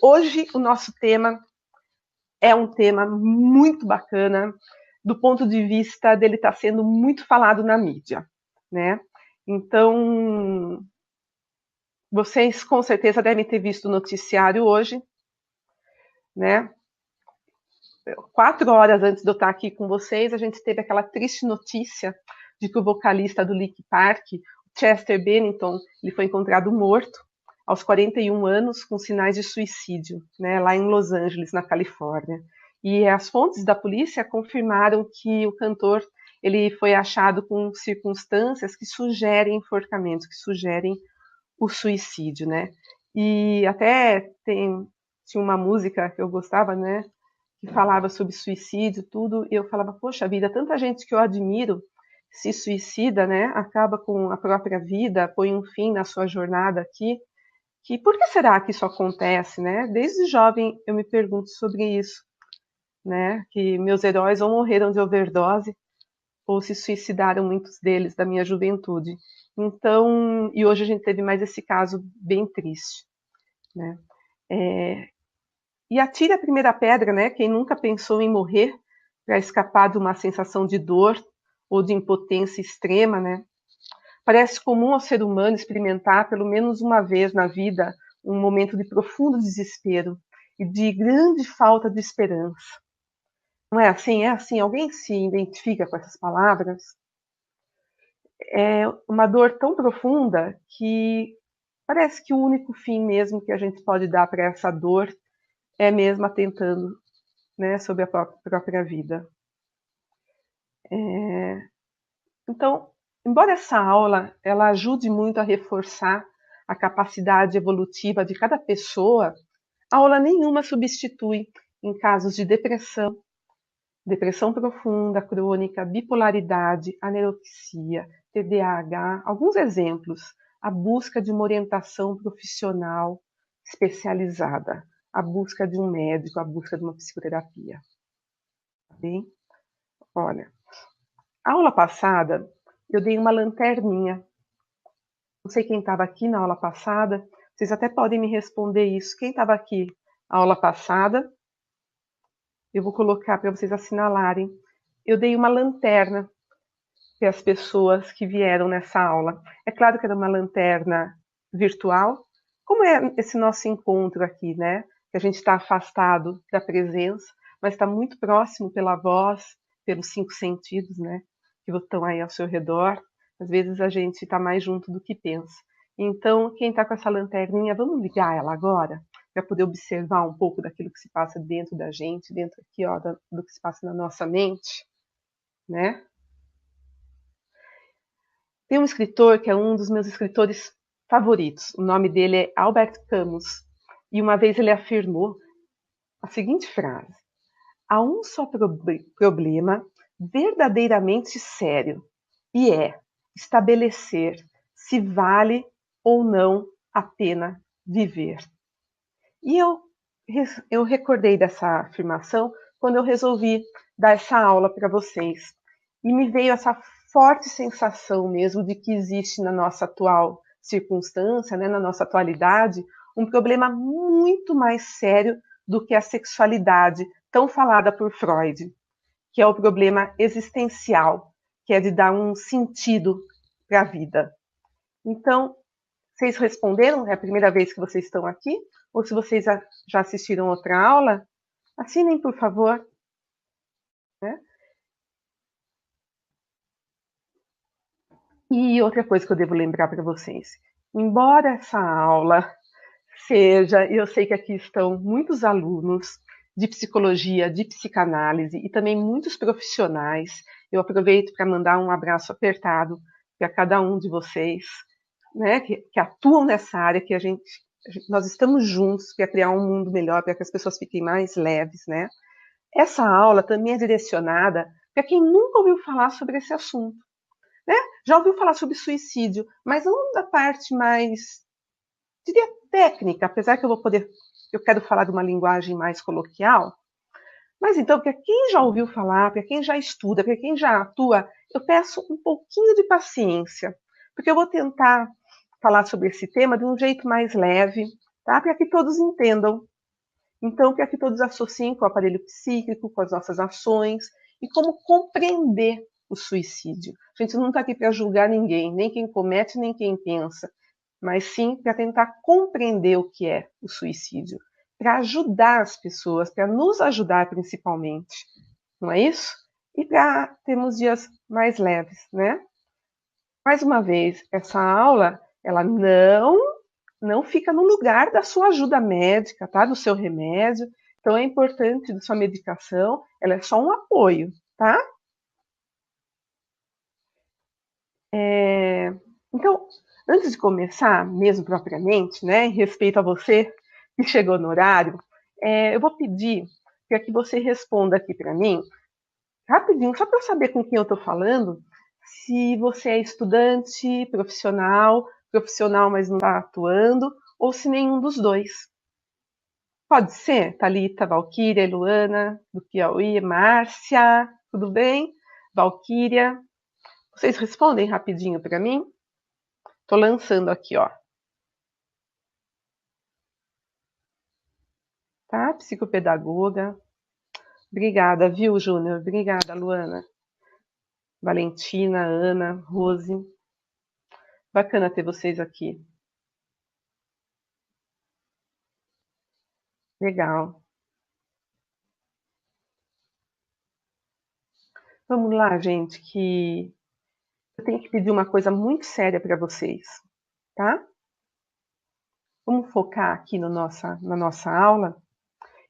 hoje o nosso tema é um tema muito bacana, do ponto de vista dele estar sendo muito falado na mídia, né? Então, vocês com certeza devem ter visto o noticiário hoje, né? 4 horas antes de eu estar aqui com vocês, a gente teve aquela triste notícia de que o vocalista do Linkin Park, Chester Bennington, ele foi encontrado morto aos 41 anos com sinais de suicídio, né, lá em Los Angeles, na Califórnia. E as fontes da polícia confirmaram que o cantor ele foi achado com circunstâncias que sugerem enforcamento, que sugerem o suicídio, né? E até tinha uma música que eu gostava, né, que falava sobre suicídio, tudo, e eu falava, poxa vida, tanta gente que eu admiro se suicida, né, acaba com a própria vida, põe um fim na sua jornada aqui, que por que será que isso acontece, né? Desde jovem eu me pergunto sobre isso, né, que meus heróis ou morreram de overdose, ou se suicidaram muitos deles da minha juventude. Então, e hoje a gente teve mais esse caso bem triste, né? E atire a primeira pedra, né? Quem nunca pensou em morrer para escapar de uma sensação de dor ou de impotência extrema, né? Parece comum ao ser humano experimentar pelo menos uma vez na vida um momento de profundo desespero e de grande falta de esperança. Não é assim? É assim? Alguém se identifica com essas palavras? É uma dor tão profunda que parece que o único fim mesmo que a gente pode dar para essa dor é mesmo atentando, né, sobre a própria vida. Então, embora essa aula ela ajude muito a reforçar a capacidade evolutiva de cada pessoa, aula nenhuma substitui em casos de depressão, depressão profunda, crônica, bipolaridade, anorexia, TDAH, alguns exemplos, a busca de uma orientação profissional especializada, a busca de um médico, a busca de uma psicoterapia. Bem, olha, a aula passada eu dei uma lanterninha. Não sei quem estava aqui na aula passada, vocês até podem me responder isso. Quem estava aqui na aula passada? Eu vou colocar para vocês assinalarem. Eu dei uma lanterna para as pessoas que vieram nessa aula. É claro que era uma lanterna virtual, como é esse nosso encontro aqui, né? Que a gente está afastado da presença, mas está muito próximo pela voz, pelos 5 sentidos, né? Que estão aí ao seu redor. Às vezes a gente está mais junto do que pensa. Então, quem está com essa lanterninha, vamos ligar ela agora? Para poder observar um pouco daquilo que se passa dentro da gente, dentro aqui, ó, do que se passa na nossa mente, né? Tem um escritor que é um dos meus escritores favoritos. O nome dele é Albert Camus. E uma vez ele afirmou a seguinte frase: há um só problema verdadeiramente sério, e é estabelecer se vale ou não a pena viver. E eu recordei dessa afirmação quando eu resolvi dar essa aula para vocês. E me veio essa forte sensação mesmo de que existe na nossa atual circunstância, né, na nossa atualidade, um problema muito mais sério do que a sexualidade tão falada por Freud, que é o problema existencial, que é de dar um sentido para a vida. Então, vocês responderam? É a primeira vez que vocês estão aqui? Ou se vocês já assistiram outra aula, assinem, por favor. Né? E outra coisa que eu devo lembrar para vocês. Embora essa aula seja, eu sei que aqui estão muitos alunos de psicologia, de psicanálise e também muitos profissionais. Eu aproveito para mandar um abraço apertado para cada um de vocês, né, que atuam nessa área, que nós estamos juntos para criar um mundo melhor, para que as pessoas fiquem mais leves, né? Essa aula também é direcionada para quem nunca ouviu falar sobre esse assunto, né? Já ouviu falar sobre suicídio, mas não da parte mais, diria, técnica, apesar que eu quero falar de uma linguagem mais coloquial. Mas então, para quem já ouviu falar, para quem já estuda, para quem já atua, eu peço um pouquinho de paciência, porque eu vou tentar falar sobre esse tema de um jeito mais leve, tá? Para que todos entendam, Então, para que todos associem com o aparelho psíquico, com as nossas ações e como compreender o suicídio. A gente não está aqui para julgar ninguém, nem quem comete, nem quem pensa, mas sim para tentar compreender o que é o suicídio, para ajudar as pessoas, para nos ajudar principalmente, não é isso? E para termos dias mais leves, né? Mais uma vez, essa aula, ela não fica no lugar da sua ajuda médica, tá? Do seu remédio. Então é importante da sua medicação, ela é só um apoio, tá? Então, antes de começar, mesmo propriamente, né, em respeito a você que chegou no horário, eu vou pedir para que você responda aqui para mim, rapidinho, só para eu saber com quem eu estou falando, se você é estudante, profissional, mas não está atuando, ou se nenhum dos dois. Pode ser? Thalita, Valquíria, Luana, do Piauí, Márcia, tudo bem? Valquíria, vocês respondem rapidinho para mim? Estou lançando aqui, ó. Tá? Psicopedagoga. Obrigada, viu, Júnior? Obrigada, Luana. Valentina, Ana, Rose. Bacana ter vocês aqui. Legal. Vamos lá, gente, que eu tenho que pedir uma coisa muito séria para vocês, tá? Vamos focar aqui no na nossa aula.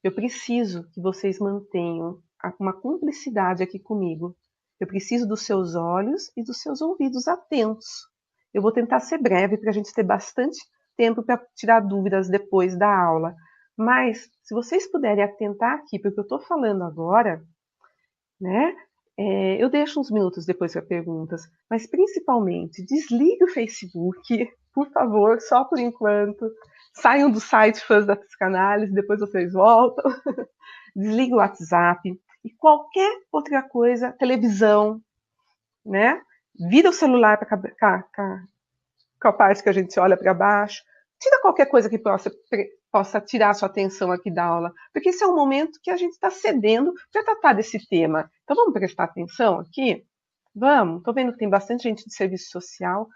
Eu preciso que vocês mantenham uma cumplicidade aqui comigo. Eu preciso dos seus olhos e dos seus ouvidos atentos. Eu vou tentar ser breve para a gente ter bastante tempo para tirar dúvidas depois da aula. Mas, se vocês puderem atentar aqui para o que eu estou falando agora, né? Eu deixo uns minutos depois para perguntas, mas principalmente desligue o Facebook, por favor, só por enquanto. Saiam do site Fãs da Psicanálise, depois vocês voltam. Desligue o WhatsApp e qualquer outra coisa, televisão, né? Vira o celular para com a parte que a gente olha para baixo. Tira qualquer coisa que possa tirar a sua atenção aqui da aula, porque esse é um momento que a gente está cedendo para tratar desse tema. Então vamos prestar atenção aqui? Vamos, estou vendo que tem bastante gente de serviço social.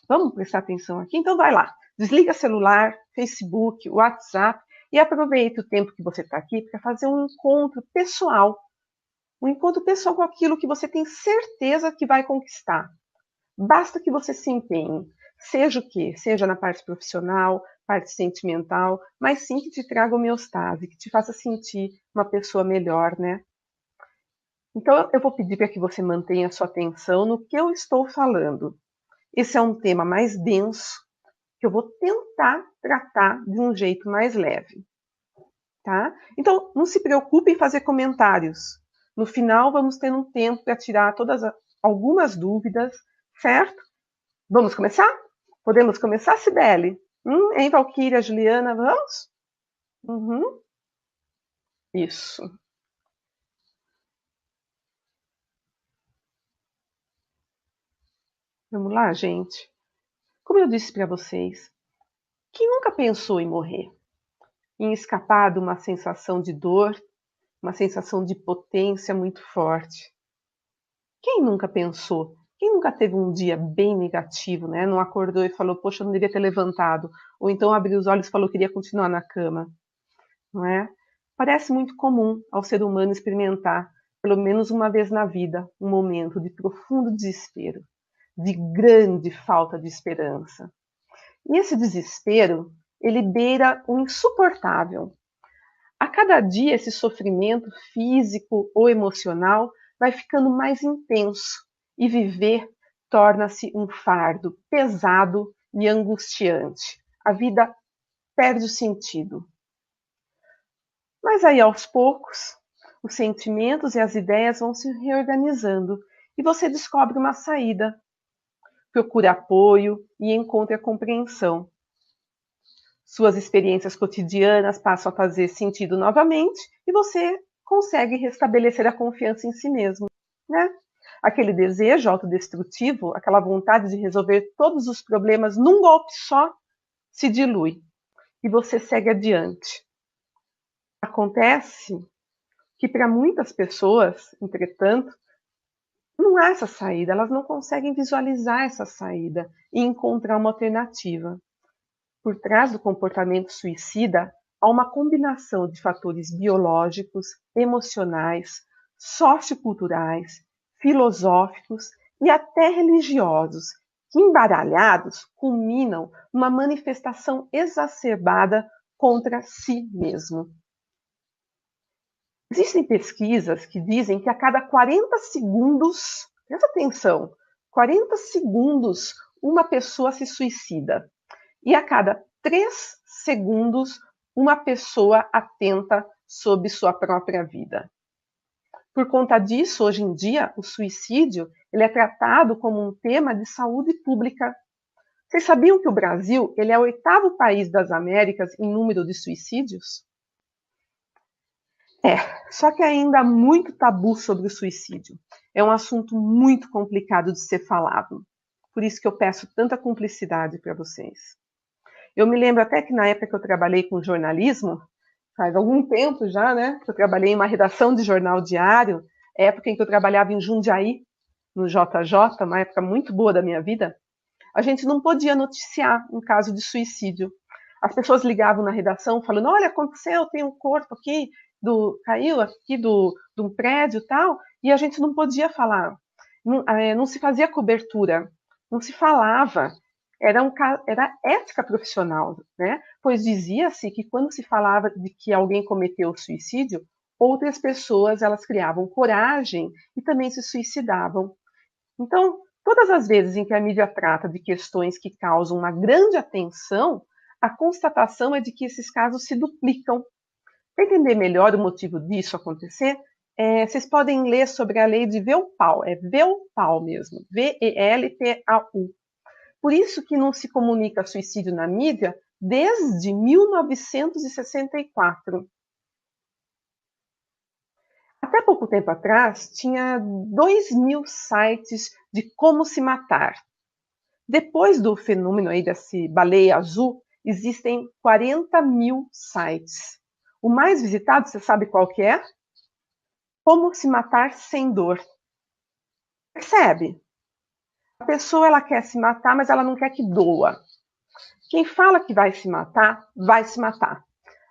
Vamos prestar atenção aqui? Então vai lá, desliga celular, Facebook, WhatsApp e aproveite o tempo que você está aqui para fazer um encontro pessoal. Um encontro pessoal com aquilo que você tem certeza que vai conquistar. Basta que você se empenhe. Seja o quê? Seja na parte profissional, parte sentimental, mas sim que te traga homeostase, que te faça sentir uma pessoa melhor, né? Então, eu vou pedir para que você mantenha a sua atenção no que eu estou falando. Esse é um tema mais denso, que eu vou tentar tratar de um jeito mais leve, tá? Então, não se preocupe em fazer comentários. No final, vamos ter um tempo para tirar algumas dúvidas, certo? Vamos começar? Podemos começar, Cibele? Hein, Valquíria, Juliana, vamos? Uhum. Isso. Vamos lá, gente. Como eu disse para vocês, quem nunca pensou em morrer? Em escapar de uma sensação de dor, uma sensação de potência muito forte? Quem nunca pensou? Quem nunca teve um dia bem negativo, né? Não acordou e falou, poxa, eu não devia ter levantado. Ou então abriu os olhos e falou que queria continuar na cama, não é? Parece muito comum ao ser humano experimentar, pelo menos uma vez na vida, um momento de profundo desespero, de grande falta de esperança. E esse desespero, ele beira o insuportável. A cada dia, esse sofrimento físico ou emocional vai ficando mais intenso e viver torna-se um fardo pesado e angustiante. A vida perde o sentido. Mas aí, aos poucos, os sentimentos e as ideias vão se reorganizando e você descobre uma saída. Procure apoio e encontre a compreensão. Suas experiências cotidianas passam a fazer sentido novamente e você consegue restabelecer a confiança em si mesmo, né? Aquele desejo autodestrutivo, aquela vontade de resolver todos os problemas num golpe só, se dilui e você segue adiante. Acontece que para muitas pessoas, entretanto, não há essa saída, elas não conseguem visualizar essa saída e encontrar uma alternativa. Por trás do comportamento suicida, há uma combinação de fatores biológicos, emocionais, socioculturais, filosóficos e até religiosos, que embaralhados culminam numa manifestação exacerbada contra si mesmo. Existem pesquisas que dizem que a cada 40 segundos, presta atenção, 40 segundos uma pessoa se suicida. E a cada 3 segundos, uma pessoa atenta sobre sua própria vida. Por conta disso, hoje em dia, o suicídio ele é tratado como um tema de saúde pública. Vocês sabiam que o Brasil ele é o 8º país das Américas em número de suicídios? Só que ainda há muito tabu sobre o suicídio. É um assunto muito complicado de ser falado. Por isso que eu peço tanta cumplicidade para vocês. Eu me lembro até que na época que eu trabalhei com jornalismo, faz algum tempo já, né? Que eu trabalhei em uma redação de jornal diário, época em que eu trabalhava em Jundiaí, no JJ, uma época muito boa da minha vida, a gente não podia noticiar um caso de suicídio. As pessoas ligavam na redação falando, olha, aconteceu, tem um corpo aqui, caiu aqui de um prédio e tal, e a gente não podia falar. Não se fazia cobertura, não se falava. Era ética profissional, né? Pois dizia-se que quando se falava de que alguém cometeu suicídio, outras pessoas elas criavam coragem e também se suicidavam. Então, todas as vezes em que a mídia trata de questões que causam uma grande atenção, a constatação é de que esses casos se duplicam. Para entender melhor o motivo disso acontecer, vocês podem ler sobre a lei de Velpal, é Velpal mesmo, Velpau. Por isso que não se comunica suicídio na mídia desde 1964. Até pouco tempo atrás, tinha 2.000 sites de como se matar. Depois do fenômeno aí desse baleia azul, existem 40.000 sites. O mais visitado, você sabe qual que é? Como se matar sem dor. Percebe? A pessoa ela quer se matar, mas ela não quer que doa. Quem fala que vai se matar, vai se matar.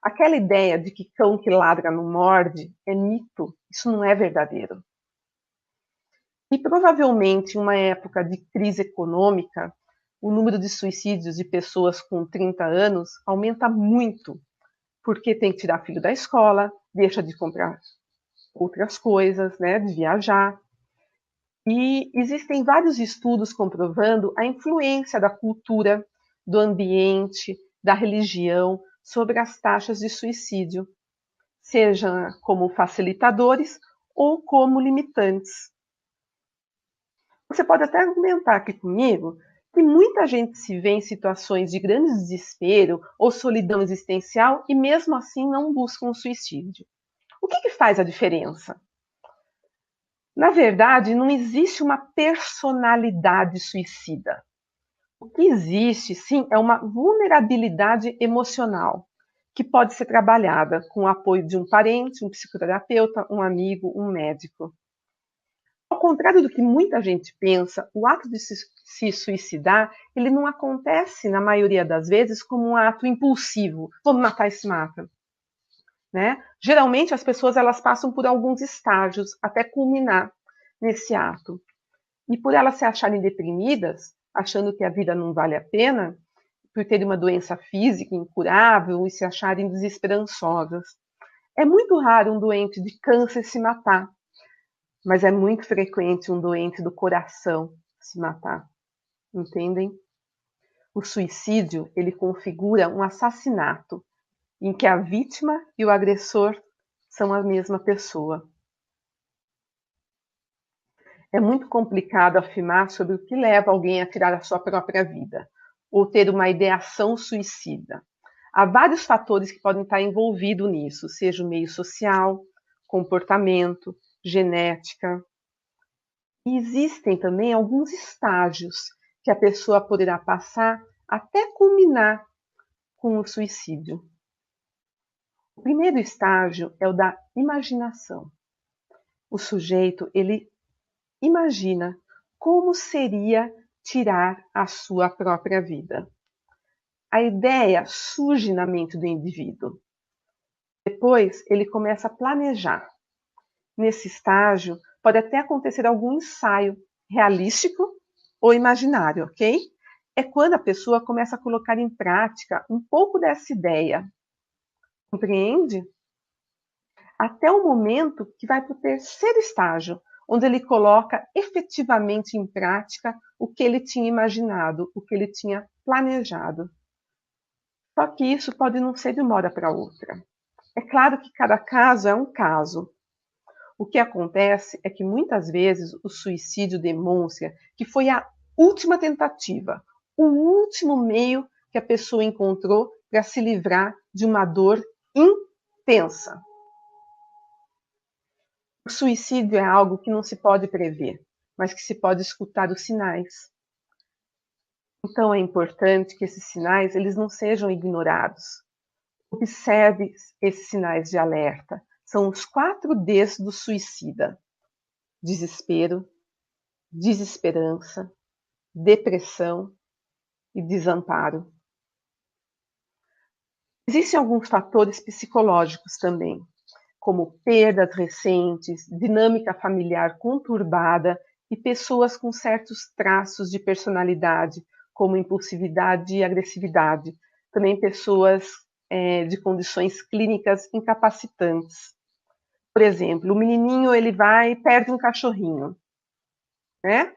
Aquela ideia de que cão que ladra não morde é mito. Isso não é verdadeiro. E provavelmente em uma época de crise econômica, o número de suicídios de pessoas com 30 anos aumenta muito, porque tem que tirar filho da escola, deixa de comprar outras coisas, né, de viajar. E existem vários estudos comprovando a influência da cultura, do ambiente, da religião sobre as taxas de suicídio, seja como facilitadores ou como limitantes. Você pode até argumentar aqui comigo que muita gente se vê em situações de grande desespero ou solidão existencial e mesmo assim não busca um suicídio. O que faz a diferença? Na verdade, não existe uma personalidade suicida. O que existe, sim, é uma vulnerabilidade emocional, que pode ser trabalhada com o apoio de um parente, um psicoterapeuta, um amigo, um médico. Ao contrário do que muita gente pensa, o ato de se suicidar, ele não acontece, na maioria das vezes, como um ato impulsivo. Vou me matar e se mata. Né? Geralmente, as pessoas elas passam por alguns estágios até culminar nesse ato. E por elas se acharem deprimidas, achando que a vida não vale a pena, por terem uma doença física incurável e se acharem desesperançosas. É muito raro um doente de câncer se matar, mas é muito frequente um doente do coração se matar. Entendem? O suicídio, ele configura um assassinato em que a vítima e o agressor são a mesma pessoa. É muito complicado afirmar sobre o que leva alguém a tirar a sua própria vida, ou ter uma ideação suicida. Há vários fatores que podem estar envolvidos nisso, seja o meio social, comportamento, genética. E existem também alguns estágios que a pessoa poderá passar até culminar com o suicídio. O primeiro estágio é o da imaginação. O sujeito, ele imagina como seria tirar a sua própria vida. A ideia surge na mente do indivíduo. Depois, ele começa a planejar. Nesse estágio, pode até acontecer algum ensaio realístico ou imaginário, ok? É quando a pessoa começa a colocar em prática um pouco dessa ideia. Compreende? Até o momento que vai para o terceiro estágio, onde ele coloca efetivamente em prática o que ele tinha imaginado, o que ele tinha planejado. Só que isso pode não ser de uma hora para outra. É claro que cada caso é um caso. O que acontece é que muitas vezes o suicídio demonstra que foi a última tentativa, o último meio que a pessoa encontrou para se livrar de uma dor intensa. O suicídio é algo que não se pode prever, mas que se pode escutar os sinais. Então é importante que esses sinais eles não sejam ignorados. Observe esses sinais de alerta. São os 4 Ds do suicida: desespero, desesperança, depressão e desamparo. Existem alguns fatores psicológicos também, como perdas recentes, dinâmica familiar conturbada e pessoas com certos traços de personalidade, como impulsividade e agressividade. Também pessoas de condições clínicas incapacitantes. Por exemplo, o menininho ele vai e perde um cachorrinho, né?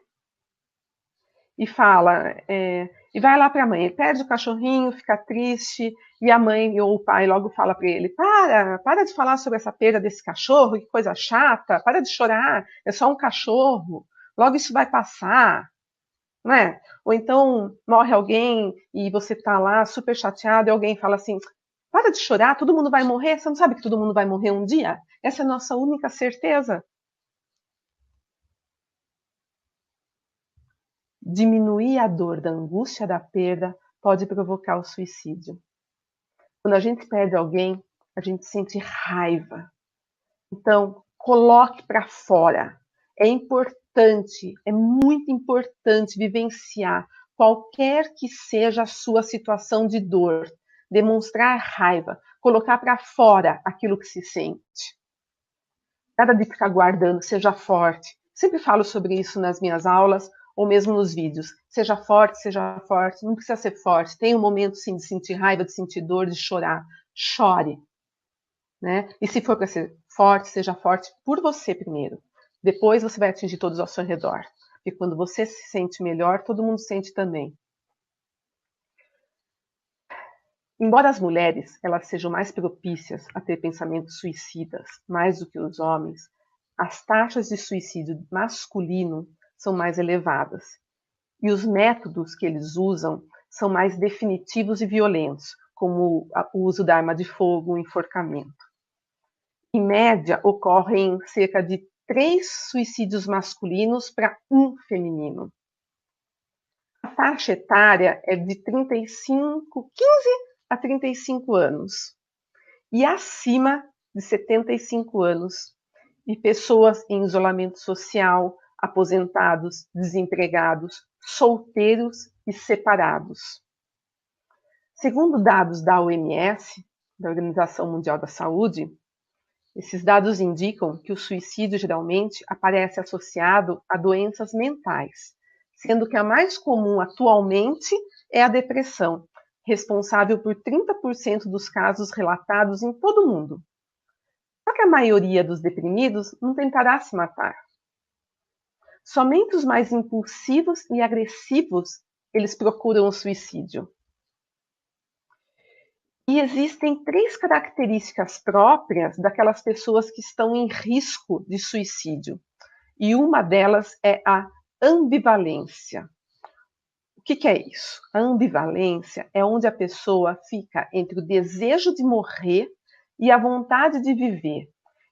E fala, e vai lá para a mãe, ele perde o cachorrinho, fica triste, e a mãe ou o pai logo fala para ele, para de falar sobre essa perda desse cachorro, que coisa chata, para de chorar, é só um cachorro, logo isso vai passar, não é? Ou então morre alguém e você está lá super chateado e alguém fala assim, para de chorar, todo mundo vai morrer, você não sabe que todo mundo vai morrer um dia? Essa é a nossa única certeza. Diminuir a dor da angústia da perda pode provocar o suicídio. Quando a gente perde alguém, a gente sente raiva. Então, coloque para fora. É importante, é muito importante vivenciar qualquer que seja a sua situação de dor. Demonstrar raiva, colocar para fora aquilo que se sente. Nada de ficar guardando, seja forte. Sempre falo sobre isso nas minhas aulas ou mesmo nos vídeos. Seja forte, não precisa ser forte. Tem um momento sim de sentir raiva, de sentir dor, de chorar. Chore, né? E se for para ser forte, seja forte por você primeiro. Depois você vai atingir todos ao seu redor. E quando você se sente melhor, todo mundo sente também. Embora as mulheres elas sejam mais propícias a ter pensamentos suicidas, mais do que os homens, as taxas de suicídio masculino são mais elevadas. E os métodos que eles usam são mais definitivos e violentos, como o uso da arma de fogo, o enforcamento. Em média, ocorrem cerca de 3 suicídios masculinos para 1 feminino. A faixa etária é de 15 a 35 anos. E acima de 75 anos. E pessoas em isolamento social, aposentados, desempregados, solteiros e separados. Segundo dados da OMS, da Organização Mundial da Saúde, esses dados indicam que o suicídio geralmente aparece associado a doenças mentais, sendo que a mais comum atualmente é a depressão, responsável por 30% dos casos relatados em todo o mundo. Só que a maioria dos deprimidos não tentará se matar. Somente os mais impulsivos e agressivos eles procuram o suicídio. E existem 3 características próprias daquelas pessoas que estão em risco de suicídio. E uma delas é a ambivalência. O que é isso? A ambivalência é onde a pessoa fica entre o desejo de morrer e a vontade de viver.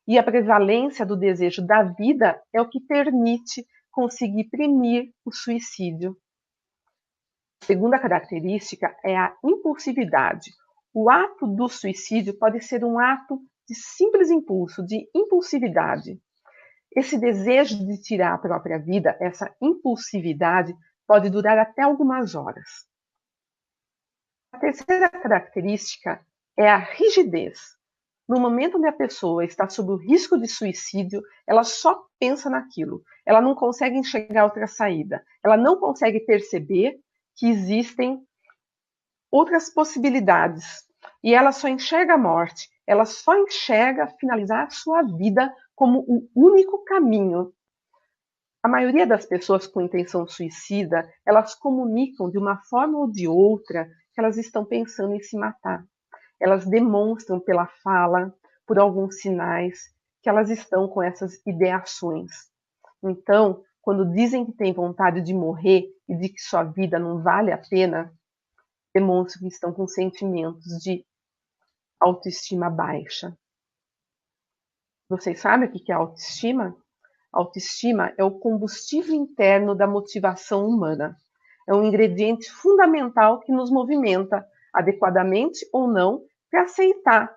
E a prevalência do desejo da vida é o que permite conseguir primir o suicídio. A segunda característica é a impulsividade, O ato do suicídio pode ser um ato de simples impulso, de impulsividade. Esse desejo de tirar a própria vida, essa impulsividade, pode durar até algumas horas. A terceira característica é a rigidez. No momento onde a pessoa está sob o risco de suicídio, ela só pensa naquilo. Ela não consegue enxergar outra saída. Ela não consegue perceber que existem outras possibilidades. E ela só enxerga a morte. Ela só enxerga finalizar a sua vida como o único caminho. A maioria das pessoas com intenção suicida, elas comunicam de uma forma ou de outra que elas estão pensando em se matar. Elas demonstram pela fala, por alguns sinais, que elas estão com essas ideações. Então, quando dizem que têm vontade de morrer e de que sua vida não vale a pena, demonstram que estão com sentimentos de autoestima baixa. Vocês sabem o que é autoestima? Autoestima é o combustível interno da motivação humana. É um ingrediente fundamental que nos movimenta, adequadamente ou não, para aceitar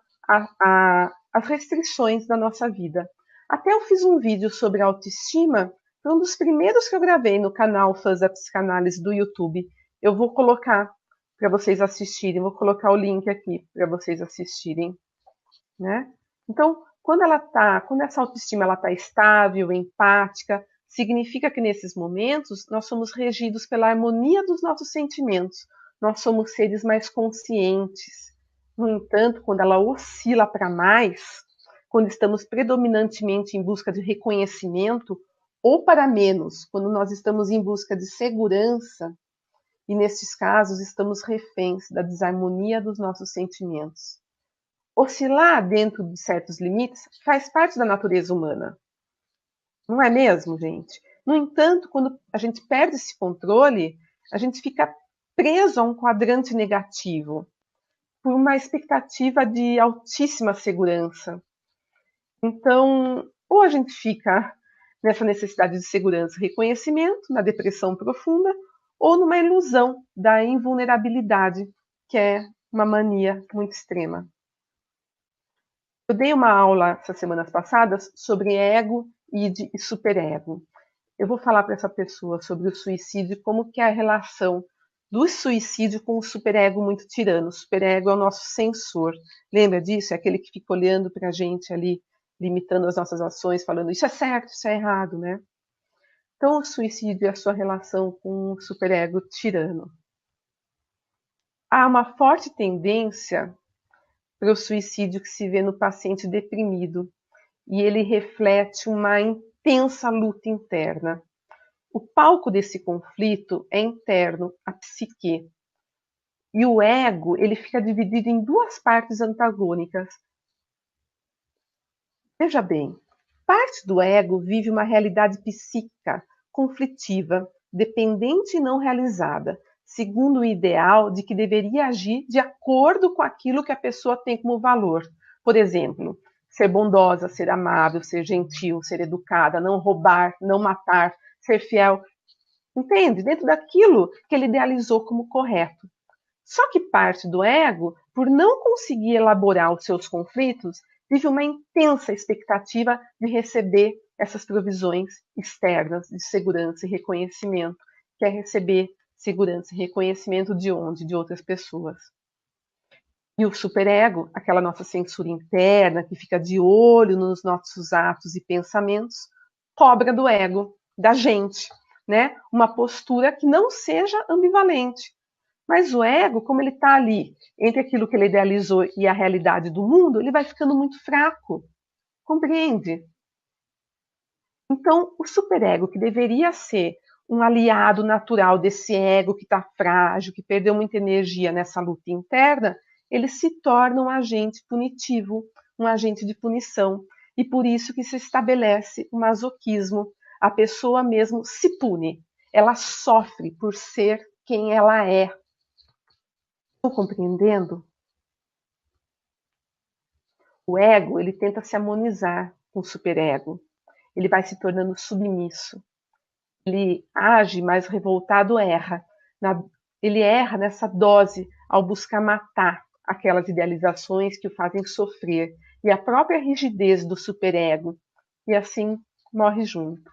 as restrições da nossa vida. Até eu fiz um vídeo sobre autoestima, foi um dos primeiros que eu gravei no canal Fãs da Psicanálise do YouTube. Eu vou colocar para vocês assistirem, vou colocar o link aqui para vocês assistirem, né? Então, quando essa autoestima ela está estável, empática, significa que nesses momentos nós somos regidos pela harmonia dos nossos sentimentos. Nós somos seres mais conscientes. No entanto, quando ela oscila para mais, quando estamos predominantemente em busca de reconhecimento, ou para menos, quando nós estamos em busca de segurança, e nesses casos estamos reféns da desarmonia dos nossos sentimentos. Oscilar dentro de certos limites faz parte da natureza humana. Não é mesmo, gente? No entanto, quando a gente perde esse controle, a gente fica preso a um quadrante negativo, por uma expectativa de altíssima segurança. Então, ou a gente fica nessa necessidade de segurança e reconhecimento, na depressão profunda, ou numa ilusão da invulnerabilidade, que é uma mania muito extrema. Eu dei uma aula essas semanas passadas sobre ego, id e superego. Eu vou falar para essa pessoa sobre o suicídio e como que é a relação do suicídio com o superego muito tirano. O superego é o nosso censor. Lembra disso? É aquele que fica olhando para a gente ali, limitando as nossas ações, falando isso é certo, isso é errado, né? Então, o suicídio é a sua relação com o superego tirano. Há uma forte tendência para o suicídio que se vê no paciente deprimido, e ele reflete uma intensa luta interna. O palco desse conflito é interno, a psique. E o ego, ele fica dividido em duas partes antagônicas. Veja bem, parte do ego vive uma realidade psíquica, conflitiva, dependente e não realizada, segundo o ideal de que deveria agir de acordo com aquilo que a pessoa tem como valor. Por exemplo, ser bondosa, ser amável, ser gentil, ser educada, não roubar, não matar, ser fiel. Entende? Dentro daquilo que ele idealizou como correto. Só que parte do ego, por não conseguir elaborar os seus conflitos, vive uma intensa expectativa de receber essas provisões externas de segurança e reconhecimento. Quer receber segurança e reconhecimento de onde? De outras pessoas. E o superego, aquela nossa censura interna, que fica de olho nos nossos atos e pensamentos, cobra do ego, da gente, né? Uma postura que não seja ambivalente. Mas o ego, como ele está ali, entre aquilo que ele idealizou e a realidade do mundo, ele vai ficando muito fraco. Compreende? Então, o superego, que deveria ser um aliado natural desse ego que está frágil, que perdeu muita energia nessa luta interna, ele se torna um agente punitivo, um agente de punição. E por isso que se estabelece o masoquismo. A pessoa mesmo se pune. Ela sofre por ser quem ela é. Estão compreendendo? O ego, ele tenta se harmonizar com o superego. Ele vai se tornando submisso. Ele age mais revoltado, erra. Ele erra nessa dose ao buscar matar aquelas idealizações que o fazem sofrer, e a própria rigidez do superego, e assim morre junto.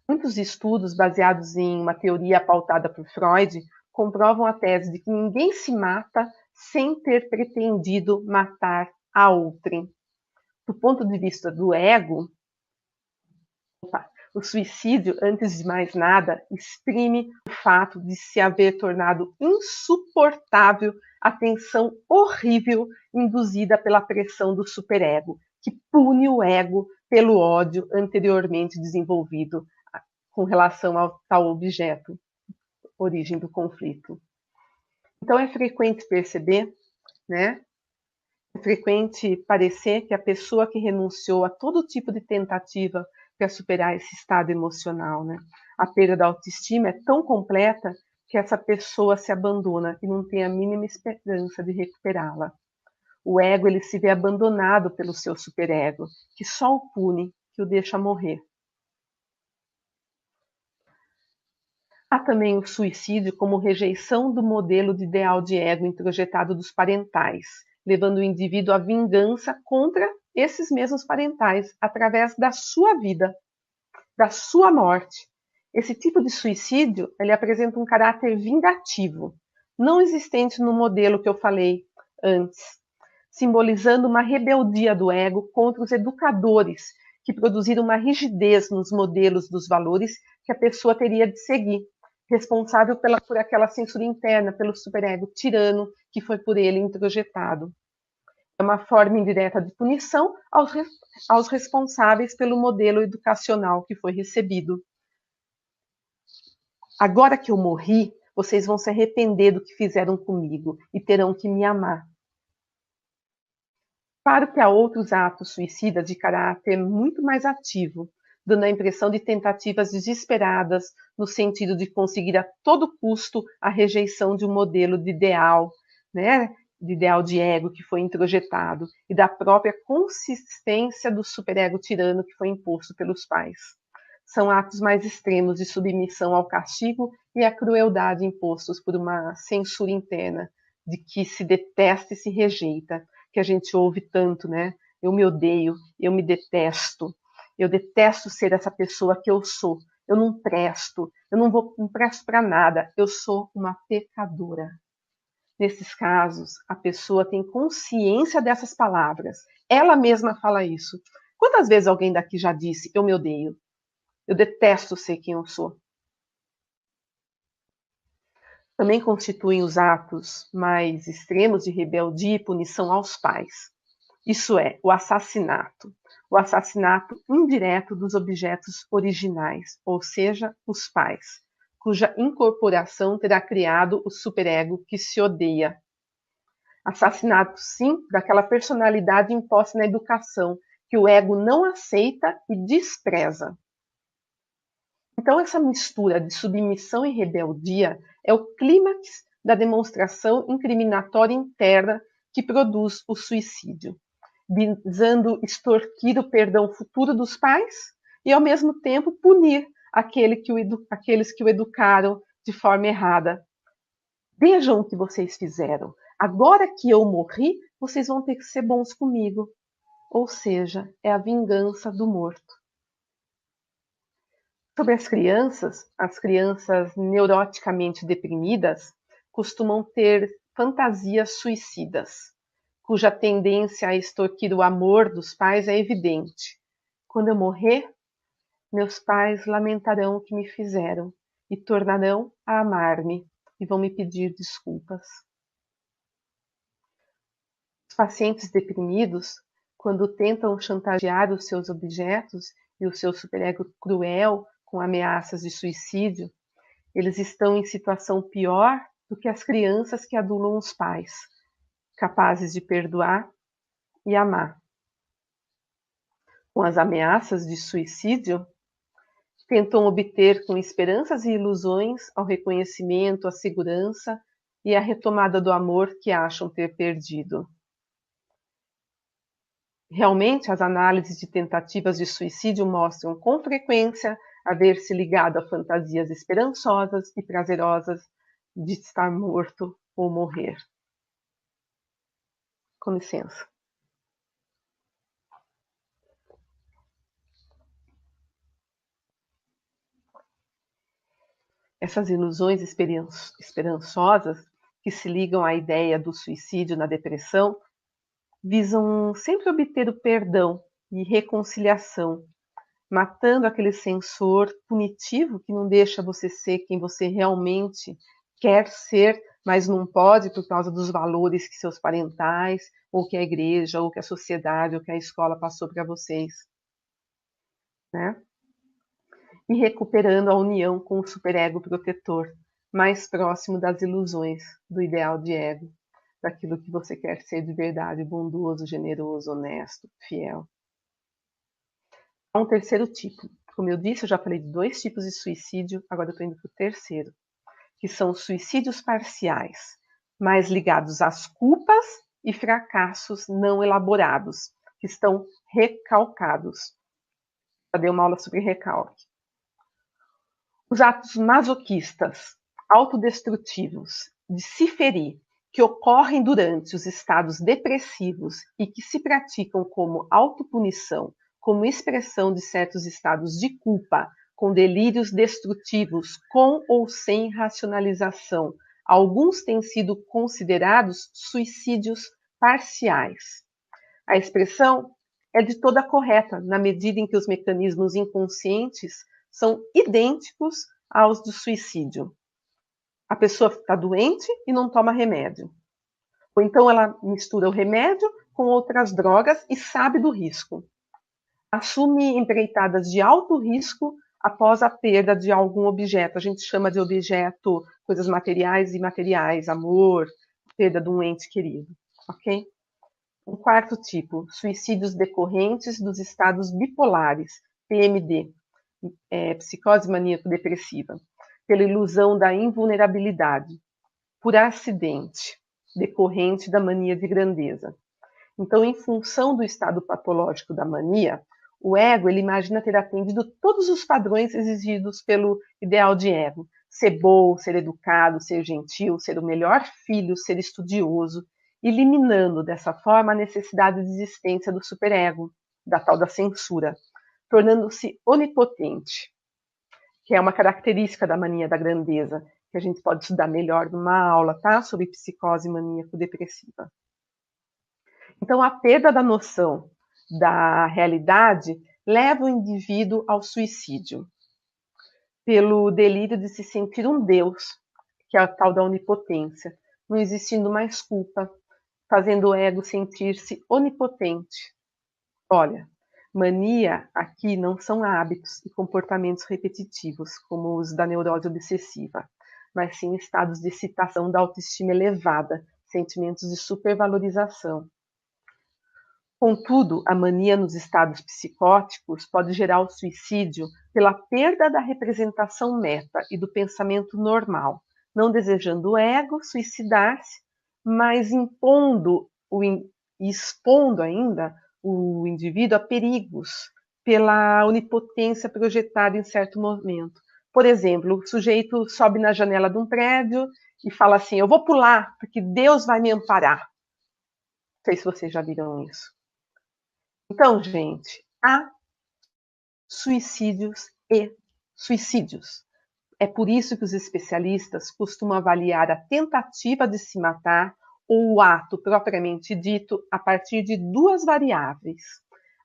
Muitos estudos baseados em uma teoria pautada por Freud comprovam a tese de que ninguém se mata sem ter pretendido matar a outrem. Do ponto de vista do ego, o suicídio, antes de mais nada, exprime o fato de se haver tornado insuportável a tensão horrível induzida pela pressão do superego, que pune o ego pelo ódio anteriormente desenvolvido com relação ao tal objeto, origem do conflito. Então é frequente perceber, né? É frequente parecer que a pessoa que renunciou a todo tipo de tentativa para superar esse estado emocional, né? A perda da autoestima é tão completa que essa pessoa se abandona e não tem a mínima esperança de recuperá-la. O ego, ele se vê abandonado pelo seu superego, que só o pune, que o deixa morrer. Há também o suicídio como rejeição do modelo de ideal de ego introjetado dos parentais, levando o indivíduo à vingança contra esses mesmos parentais, através da sua vida, da sua morte. Esse tipo de suicídio, ele apresenta um caráter vingativo, não existente no modelo que eu falei antes, simbolizando uma rebeldia do ego contra os educadores, que produziram uma rigidez nos modelos dos valores que a pessoa teria de seguir, responsável por aquela censura interna, pelo superego tirano que foi por ele introjetado. É uma forma indireta de punição aos responsáveis pelo modelo educacional que foi recebido. Agora que eu morri, vocês vão se arrepender do que fizeram comigo e terão que me amar. Claro que há outros atos suicidas de caráter muito mais ativo, dando a impressão de tentativas desesperadas no sentido de conseguir a todo custo a rejeição de um modelo de ideal, né? De ideal de ego que foi introjetado e da própria consistência do superego tirano que foi imposto pelos pais. São atos mais extremos de submissão ao castigo e à crueldade impostos por uma censura interna de que se detesta e se rejeita, que a gente ouve tanto, né? Eu me odeio, eu me detesto, eu detesto ser essa pessoa que eu sou, eu não presto, eu não presto para nada, eu sou uma pecadora. Nesses casos, a pessoa tem consciência dessas palavras, ela mesma fala isso. Quantas vezes alguém daqui já disse, eu me odeio, eu detesto ser quem eu sou? Também constituem os atos mais extremos de rebeldia e punição aos pais. Isso é, o assassinato indireto dos objetos originais, ou seja, os pais, cuja incorporação terá criado o superego que se odeia. Assassinato, sim, daquela personalidade imposta na educação, que o ego não aceita e despreza. Então, essa mistura de submissão e rebeldia é o clímax da demonstração incriminatória interna que produz o suicídio, visando extorquir o perdão futuro dos pais e, ao mesmo tempo, punir aqueles que o educaram de forma errada. Vejam o que vocês fizeram. Agora que eu morri, vocês vão ter que ser bons comigo. Ou seja, é a vingança do morto. Sobre as crianças neuroticamente deprimidas costumam ter fantasias suicidas, cuja tendência a extorquir o amor dos pais é evidente. Quando eu morrer, meus pais lamentarão o que me fizeram e tornarão a amar-me e vão me pedir desculpas. Os pacientes deprimidos, quando tentam chantagear os seus objetos e o seu superego cruel com ameaças de suicídio, eles estão em situação pior do que as crianças que adulam os pais, capazes de perdoar e amar. Com as ameaças de suicídio, tentam obter com esperanças e ilusões ao reconhecimento, a segurança e a retomada do amor que acham ter perdido. Realmente, as análises de tentativas de suicídio mostram com frequência haver se ligado a fantasias esperançosas e prazerosas de estar morto ou morrer. Com licença. Essas ilusões esperançosas que se ligam à ideia do suicídio na depressão visam sempre obter o perdão e reconciliação, matando aquele sensor punitivo que não deixa você ser quem você realmente quer ser, mas não pode por causa dos valores que seus parentais, ou que a igreja, ou que a sociedade, ou que a escola passou para vocês, né? E recuperando a união com o superego protetor, mais próximo das ilusões do ideal de ego, daquilo que você quer ser de verdade, bondoso, generoso, honesto, fiel. Há um terceiro tipo. Como eu disse, eu já falei de 2 tipos de suicídio, agora eu estou indo para o terceiro, que são suicídios parciais, mais ligados às culpas e fracassos não elaborados, que estão recalcados. Já dei uma aula sobre recalque. Os atos masoquistas, autodestrutivos, de se ferir, que ocorrem durante os estados depressivos e que se praticam como autopunição, como expressão de certos estados de culpa, com delírios destrutivos, com ou sem racionalização. Alguns têm sido considerados suicídios parciais. A expressão é de toda correta, na medida em que os mecanismos inconscientes são idênticos aos do suicídio. A pessoa está doente e não toma remédio. Ou então ela mistura o remédio com outras drogas e sabe do risco. Assume empreitadas de alto risco após a perda de algum objeto. A gente chama de objeto coisas materiais e imateriais, amor, perda de um ente querido, ok? Um quarto tipo, suicídios decorrentes dos estados bipolares, PMD, psicose maníaco-depressiva, pela ilusão da invulnerabilidade, por acidente, decorrente da mania de grandeza. Então, em função do estado patológico da mania, o ego ele imagina ter atendido todos os padrões exigidos pelo ideal de ego. Ser bom, ser educado, ser gentil, ser o melhor filho, ser estudioso, eliminando dessa forma a necessidade de existência do superego, da tal da censura, tornando-se onipotente, que é uma característica da mania da grandeza, que a gente pode estudar melhor numa aula, tá? Sobre psicose maníaco-depressiva. Então, a perda da noção da realidade leva o indivíduo ao suicídio, pelo delírio de se sentir um Deus, que é a tal da onipotência, não existindo mais culpa, fazendo o ego sentir-se onipotente. Olha, mania aqui não são hábitos e comportamentos repetitivos, como os da neurose obsessiva, mas sim estados de excitação da autoestima elevada, sentimentos de supervalorização. Contudo, a mania nos estados psicóticos pode gerar o suicídio pela perda da representação meta e do pensamento normal, não desejando o ego suicidar-se, mas expondo ainda o indivíduo a perigos pela onipotência projetada em certo momento. Por exemplo, o sujeito sobe na janela de um prédio e fala assim: eu vou pular, porque Deus vai me amparar. Não sei se vocês já viram isso. Então, gente, há suicídios e suicídios. É por isso que os especialistas costumam avaliar a tentativa de se matar ou o ato propriamente dito a partir de 2 variáveis: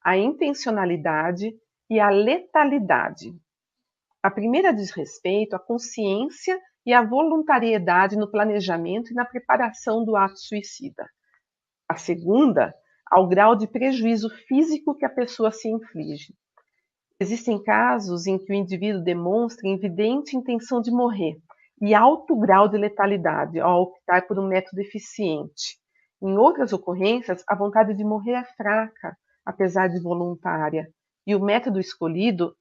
a intencionalidade e a letalidade. A primeira diz respeito à consciência e à voluntariedade no planejamento e na preparação do ato suicida. A segunda, ao grau de prejuízo físico que a pessoa se inflige. Existem casos em que o indivíduo demonstra evidente intenção de morrer e alto grau de letalidade ao optar por um método eficiente. Em outras ocorrências, a vontade de morrer é fraca, apesar de voluntária, e o método escolhido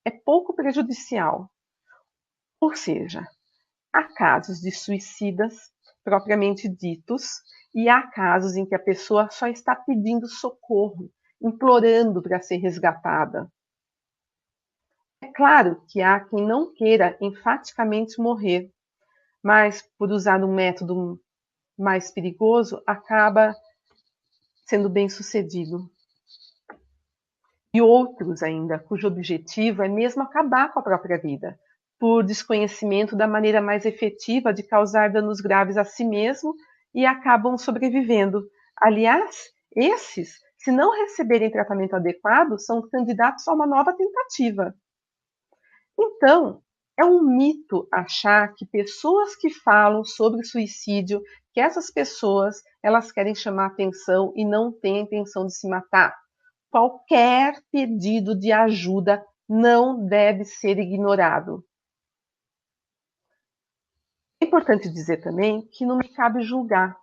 é pouco prejudicial. Ou seja, há casos de suicidas propriamente ditos e há casos em que a pessoa só está pedindo socorro, implorando para ser resgatada. É claro que há quem não queira enfaticamente morrer, mas por usar um método mais perigoso, acaba sendo bem-sucedido. E outros ainda, cujo objetivo é mesmo acabar com a própria vida, por desconhecimento da maneira mais efetiva de causar danos graves a si mesmo e acabam sobrevivendo. Aliás, esses, se não receberem tratamento adequado, são candidatos a uma nova tentativa. Então, é um mito achar que pessoas que falam sobre suicídio, que essas pessoas, elas querem chamar atenção e não têm a intenção de se matar. Qualquer pedido de ajuda não deve ser ignorado. É importante dizer também que não me cabe julgar.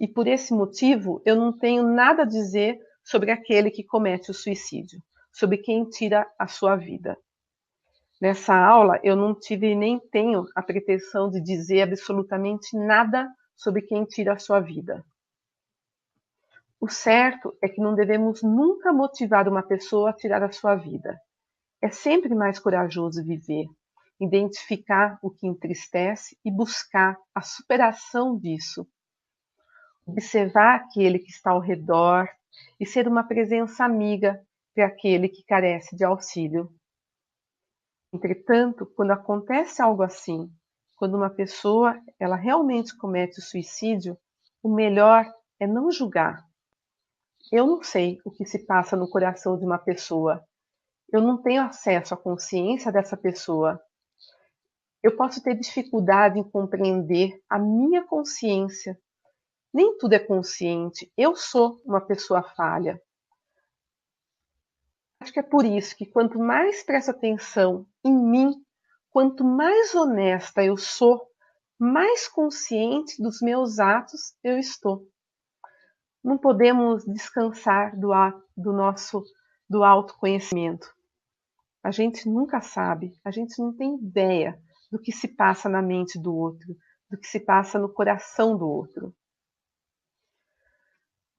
E por esse motivo, eu não tenho nada a dizer sobre aquele que comete o suicídio, sobre quem tira a sua vida. Nessa aula, eu não tive nem tenho a pretensão de dizer absolutamente nada sobre quem tira a sua vida. O certo é que não devemos nunca motivar uma pessoa a tirar a sua vida. É sempre mais corajoso viver, identificar o que entristece e buscar a superação disso. Observar aquele que está ao redor e ser uma presença amiga para aquele que carece de auxílio. Entretanto, quando acontece algo assim, quando uma pessoa ela realmente comete o suicídio, o melhor é não julgar. Eu não sei o que se passa no coração de uma pessoa. Eu não tenho acesso à consciência dessa pessoa. Eu posso ter dificuldade em compreender a minha consciência. Nem tudo é consciente. Eu sou uma pessoa falha. Acho que é por isso que quanto mais presto atenção em mim, quanto mais honesta eu sou, mais consciente dos meus atos eu estou. Não podemos descansar do autoconhecimento. A gente nunca sabe, a gente não tem ideia do que se passa na mente do outro, do que se passa no coração do outro.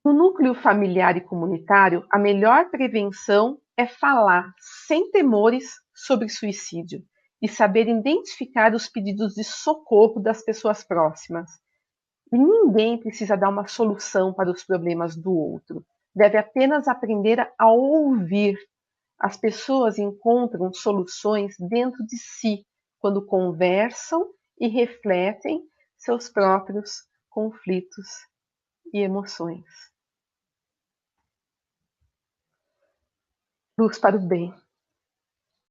No núcleo familiar e comunitário, a melhor prevenção é falar sem temores sobre suicídio e saber identificar os pedidos de socorro das pessoas próximas. E ninguém precisa dar uma solução para os problemas do outro. Deve apenas aprender a ouvir. As pessoas encontram soluções dentro de si quando conversam e refletem seus próprios conflitos e emoções. Luz para o bem.